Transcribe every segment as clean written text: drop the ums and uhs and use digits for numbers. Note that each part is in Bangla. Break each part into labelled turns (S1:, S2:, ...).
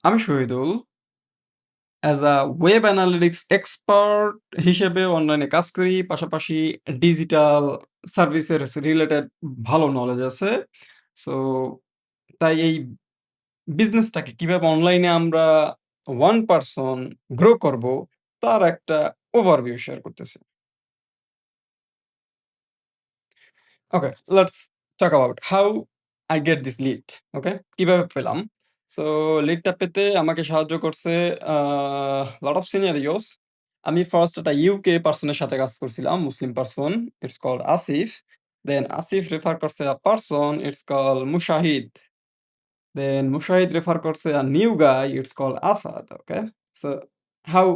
S1: আমি Shahidul. As a web analytics expert হিসেবে অনলাইনে কাজ করি। পাশাপাশি ডিজিটাল সার্ভিসের রিলেটেড ভালো নলেজ আছে। সো তাই এই বিজনেসটাকে কিভাবে অনলাইনে আমরা 1 পারসন গ্রো করব, তার একটা ওভারভিউ শেয়ার করতেছি। Okay, let's talk about how I get this lead. Okay? কিভাবে পেলাম? সো লিডটা পেতে আমাকে সাহায্য করছে আ লট অফ সিনারিওস। আমি ফার্স্ট একটা ইউকে পারসনের সাথে কাজ করছিলাম, Muslim person. It's called Asif. Then Asif refer করছে a person, it's called Mushahid. Then Mushahid refer করছে a new guy, it's called Asad, okay? So how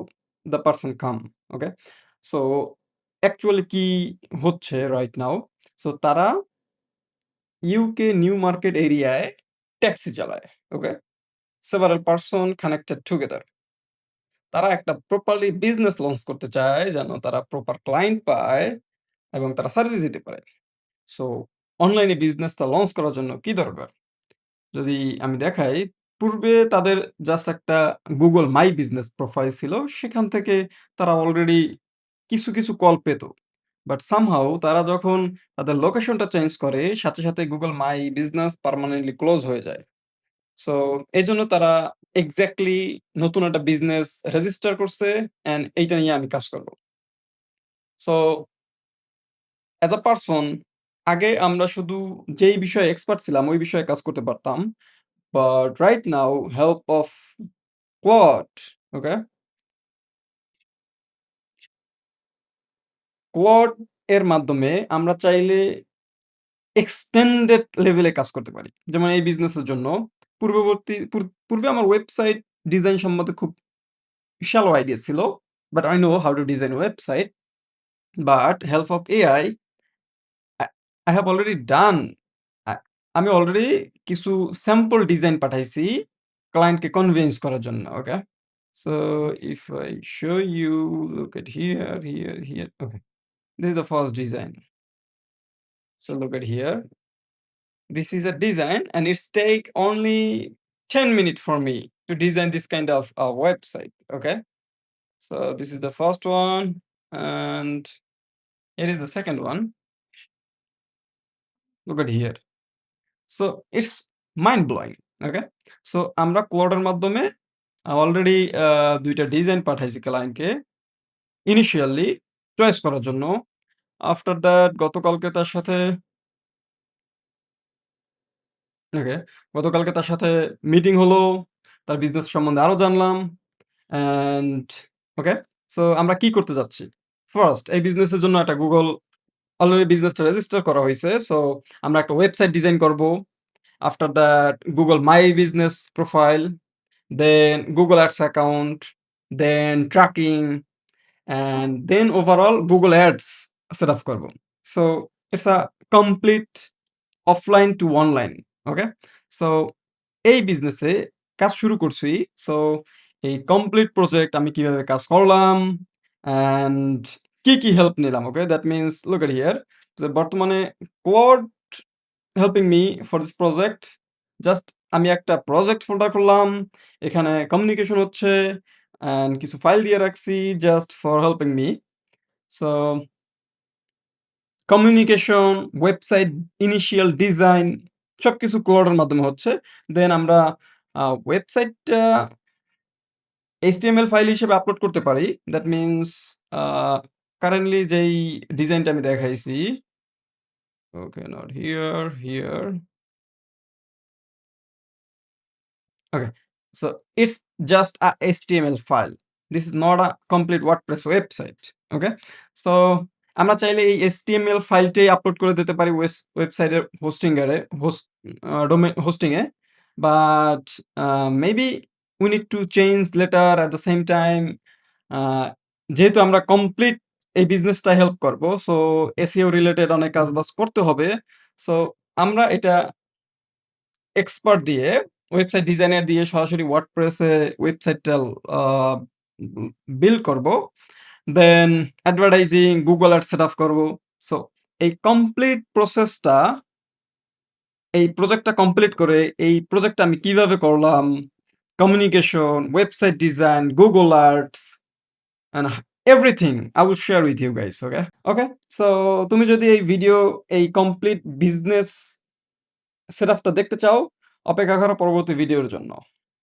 S1: the person come, okay? So actually কি হচ্ছে রাইট নাও? সো তারা ইউকে নিউ মার্কেট এরিয়ায় ট্যাক্সি চালায়, ওকে? several person connected together. তারা একটা প্রপারলি বিজনেস লঞ্চ করতে চায় যেন তারা প্রপার ক্লায়েন্ট পায় এবং তারা সার্ভিস দিতে পারে। সো অনলাইনে বিজনেসটা লঞ্চ করার জন্য কি দরকার? যদি আমি দেখাই, পূর্বে তাদের জাস্ট একটা Google মাই বিজনেস প্রোফাইল ছিল। সেখান থেকে তারা অলরেডি কিছু কল পেত। বাট সামহাউ তারা যখন তাদের লোকেশনটা চেঞ্জ করে, সাথে Google my business permanently close হয়ে যায়। সো এজন্য তারা এক্সাক্টলি নতুন একটা বিজনেস রেজিস্টার করছে অ্যান্ড এইটা নিয়ে আমি কাজ করব। সো অ্যাজ আ পারসন আগে আমরা শুধু যেই বিষয়ে এক্সপার্ট ছিলাম, ওই বিষয়ে কাজ করতে পারতাম। But right now help of Claude, okay? Claude এর মাধ্যমে আমরা চাইলে এক্সটেন্ডেড লেভেলে কাজ করতে পারি। যেমন এই বিজনেসের জন্য পূর্বে আমার ওয়েবসাইট ডিজাইন সম্বন্ধে খুব shallow আইডিয়া ছিল। But I know how to design a website. But help of AI, I I have already done আ আমি অলরেডি কিছু স্যাম্পল ডিজাইন পাঠাইছি ক্লায়েন্টকে কনভিন্স করার জন্য, ওকে? So if I show you, look at here. Okay. This is the first design. So look at here. This is a design and it's take only 10 minutes for me to design this kind of website. Okay. So this is the first one and here is the second one. Look at here. So it's mind blowing. Okay. So আমরা ক্লোডের মাধ্যমে অলরেডি ২ টা ডিজাইন পাঠাইছি ক্লায়েন্টকে ইনিশিয়ালি চয়েস করার জন্য। আফটার দ্যাট গতকালকে তার সাথে ওকে। গতকালকে তার সাথে মিটিং হলো। তার বিজনেস সম্বন্ধে আরো জানলাম। And okay. সো আমরা কি করতে যাচ্ছি? ফার্স্ট এই বিজনেসের জন্য একটা Google অলরেডি বিজনেসটা রেজিস্টার করা হইছে। সো আমরা একটা ওয়েবসাইট ডিজাইন করব। After that Google my business profile, then Google Ads account, then tracking and then overall Google Ads set up করব। So it's a complete offline to online. Okay? So এই বিজনেসে কাজ শুরু করছি। সো এই কমপ্লিট প্রজেক্ট আমি কিভাবে কাজ করলাম অ্যান্ড কি হেল্প নিলাম। Okay? That means look at here যে বর্তমানে Claude helping me for this project. Just আমি একটা প্রজেক্ট ফোল্ডার করলাম। এখানে কমিউনিকেশন হচ্ছে অ্যান্ড কিছু ফাইল দিয়ে রাখছি just for helping me. So communication, website initial design সবকিছু Claude এর মাধ্যমে হচ্ছে। দেন আমরা ওয়েবসাইটটা HTML ফাইল হিসেবে আপলোড করতে পারি। দ্যাট মিনস আ কারেন্টলি যেই ডিজাইনটা আমি দেখাইছি okay not here. Okay. So it's just a HTML file. This is not a complete WordPress website. Okay. So আমরা চাইলে এই HTML ফাইলটাই আপলোড করে দিতে পারি ওয়েবসাইটের হোস্টিং এ। But maybe we need to change later at the same time uh যেহেতু আমরা কমপ্লিট এই বিজনেসটা হেল্প করব। সো SEO রিলেটেড অনেক কাজবাজ করতে হবে। সো আমরা এটা এক্সপার্ট দিয়ে ওয়েবসাইট ডিজাইনার দিয়ে সরাসরি WordPress এ ওয়েবসাইটটা আ উম বিল্ড করব। দেন অ্যাডভার্টাইজিং, Google Ads সেটআপ করব। সো এই কমপ্লিট প্রসেসটা এই প্রজেক্টটা কমপ্লিট করে এই প্রজেক্টটা আমি কিভাবে করলাম? communication, website design, Google Ads, and everything I will share with you guys. Okay? Okay? So তুমি যদি এই ভিডিও এই কমপ্লিট বিজনেস সেটআপটা দেখতে চাও, অপেক্ষা করো পরবর্তী ভিডিওর জন্য।